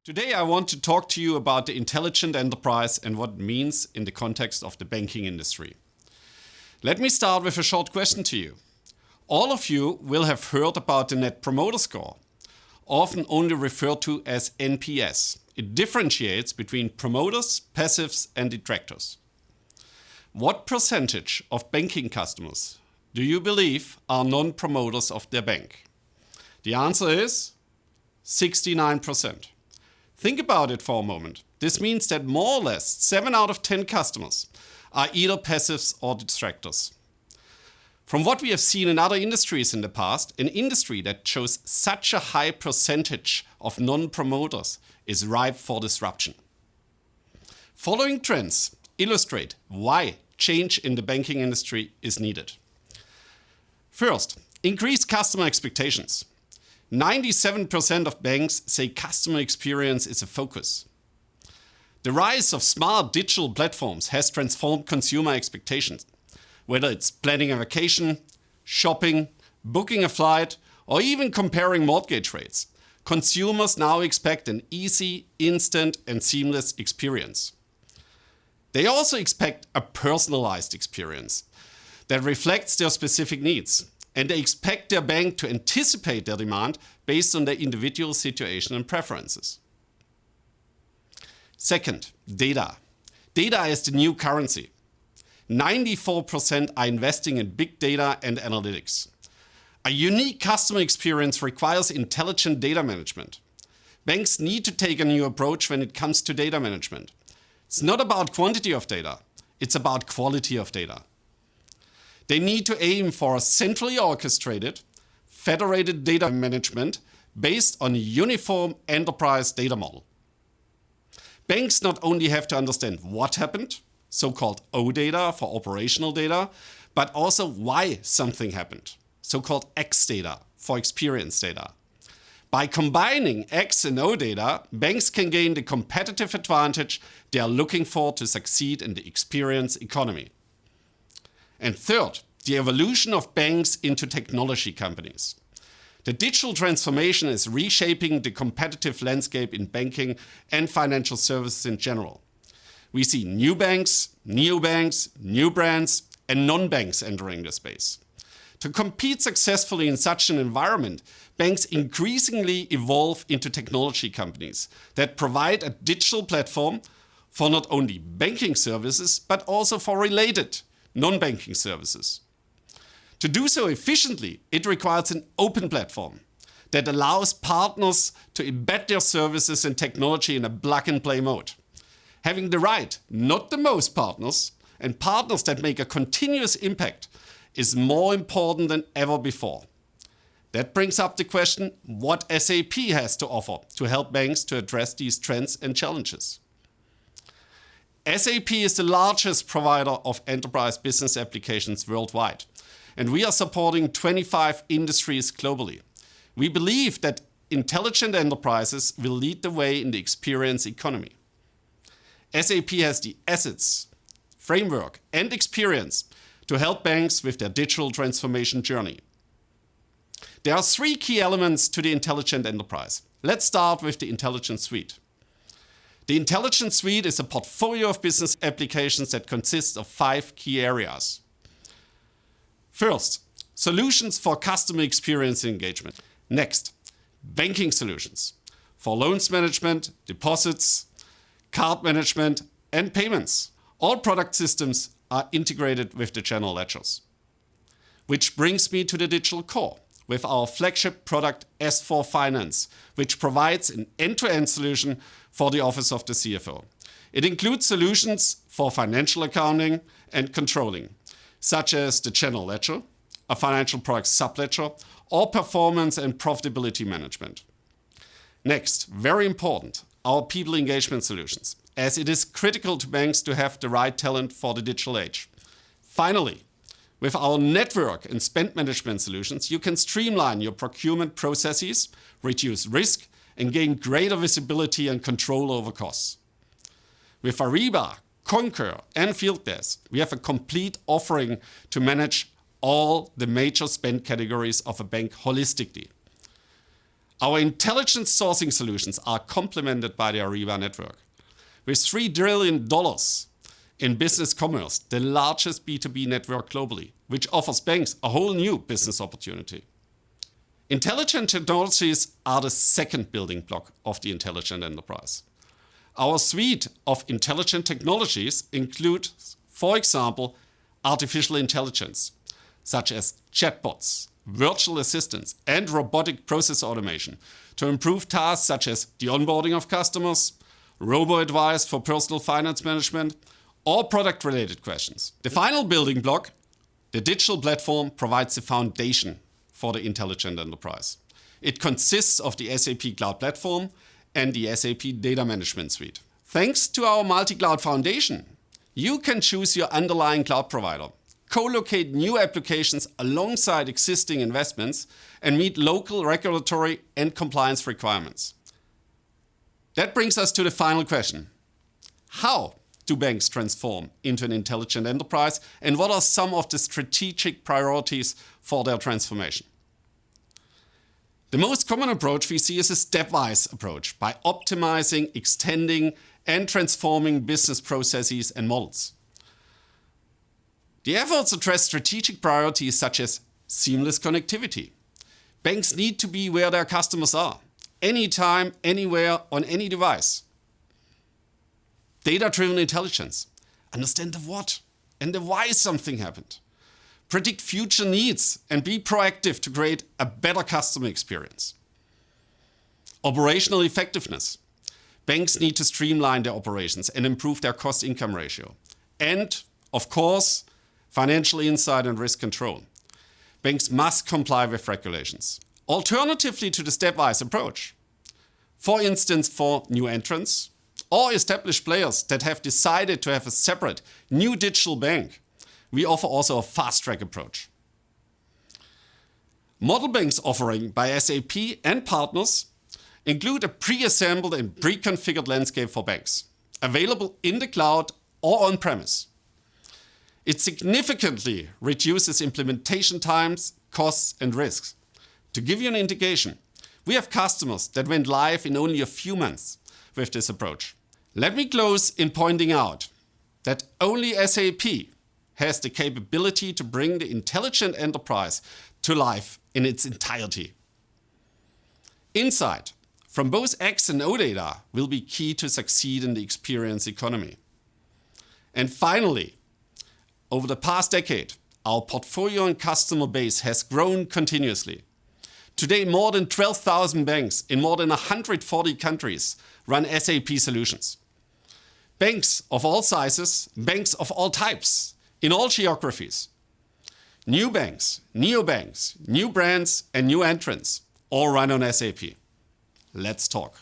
Today I want to talk to you about the intelligent enterprise and what it means in the context of the banking industry. Let me start with a short question to you. All of you will have heard about the Net Promoter Score, often only referred to as NPS. It differentiates between promoters, passives and detractors. What percentage of banking customers do you believe are non-promoters of their bank? The answer is 69%. Think about it for a moment. This means that more or less 7 out of 10 customers are either passives or detractors. From what we have seen in other industries in the past, an industry that shows such a high percentage of non-promoters is ripe for disruption. Following trends illustrate why change in the banking industry is needed. First, increased customer expectations. 97% of banks say customer experience is a focus. The rise of smart digital platforms has transformed consumer expectations. Whether it's planning a vacation, shopping, booking a flight, or even comparing mortgage rates, consumers now expect an easy, instant, and seamless experience. They also expect a personalized experience that reflects their specific needs. And they expect their bank to anticipate their demand based on their individual situation and preferences. Second, data. Data is the new currency. 94% are investing in big data and analytics. A unique customer experience requires intelligent data management. Banks need to take a new approach when it comes to data management. It's not about quantity of data, it's about quality of data. They need to aim for a centrally orchestrated, federated data management based on a uniform enterprise data model. Banks not only have to understand what happened, so-called O data for operational data, but also why something happened, so-called X data for experience data. By combining X and O data, banks can gain the competitive advantage they are looking for to succeed in the experience economy. And third, the evolution of banks into technology companies. The digital transformation is reshaping the competitive landscape in banking and financial services in general. We see new banks, neobanks, new brands, and non-banks entering the space. To compete successfully in such an environment, banks increasingly evolve into technology companies that provide a digital platform for not only banking services, but also for related non-banking services. To do so efficiently, it requires an open platform that allows partners to embed their services and technology in a plug-and-play mode. Having the right, not the most partners, and partners that make a continuous impact is more important than ever before. That brings up the question what SAP has to offer to help banks to address these trends and challenges. SAP is the largest provider of enterprise business applications worldwide, and we are supporting 25 industries globally. We believe that intelligent enterprises will lead the way in the experience economy. SAP has the assets, framework, and experience to help banks with their digital transformation journey. There are 3 key elements to the intelligent enterprise. Let's start with the Intelligent Suite. The Intelligent Suite is a portfolio of business applications that consists of 5 key areas. First, solutions for customer experience engagement. Next, banking solutions for loans management, deposits, card management, and payments. All product systems are integrated with the general ledgers. Which brings me to the digital core with our flagship product S4 Finance, which provides an end-to-end solution for the office of the CFO. It includes solutions for financial accounting and controlling, such as the general ledger, a financial product subledger, or performance and profitability management. Next, very important, our people engagement solutions, as it is critical to banks to have the right talent for the digital age. Finally, with our network and spend management solutions, you can streamline your procurement processes, reduce risk, and gain greater visibility and control over costs. With Ariba, Concur, and Fieldglass, we have a complete offering to manage all the major spend categories of a bank holistically. Our intelligent sourcing solutions are complemented by the Ariba network. With $3 trillion in business commerce, the largest B2B network globally, which offers banks a whole new business opportunity. Intelligent technologies are the second building block of the intelligent enterprise. Our suite of intelligent technologies includes, for example, artificial intelligence, such as chatbots, virtual assistants, and robotic process automation to improve tasks such as the onboarding of customers, robo-advice for personal finance management, or product-related questions. The final building block, the digital platform, provides the foundation for the intelligent enterprise. It consists of the SAP Cloud Platform and the SAP Data Management Suite. Thanks to our multi-cloud foundation, you can choose your underlying cloud provider, co-locate new applications alongside existing investments, and meet local regulatory and compliance requirements. That brings us to the final question. How do banks transform into an intelligent enterprise, and what are some of the strategic priorities for their transformation? The most common approach we see is a stepwise approach by optimizing, extending, and transforming business processes and models. The efforts address strategic priorities such as seamless connectivity. Banks need to be where their customers are, anytime, anywhere, on any device. Data-driven intelligence. Understand the what and the why something happened. Predict future needs and be proactive to create a better customer experience. Operational effectiveness. Banks need to streamline their operations and improve their cost-income ratio. And, of course, financial insight and risk control. Banks must comply with regulations. Alternatively to the stepwise approach, for instance, for new entrants or established players that have decided to have a separate new digital bank, we offer also a fast-track approach. Model banks offering by SAP and partners include a pre-assembled and pre-configured landscape for banks, available in the cloud or on-premise. It significantly reduces implementation times, costs, and risks. To give you an indication, we have customers that went live in only a few months with this approach. Let me close in pointing out that only SAP has the capability to bring the intelligent enterprise to life in its entirety. Insight from both X and O data will be key to succeed in the experience economy. And finally, over the past decade, our portfolio and customer base has grown continuously. Today, more than 12,000 banks in more than 140 countries run SAP solutions. Banks of all sizes, banks of all types, in all geographies. New banks, neobanks, new brands, and new entrants all run on SAP. Let's talk.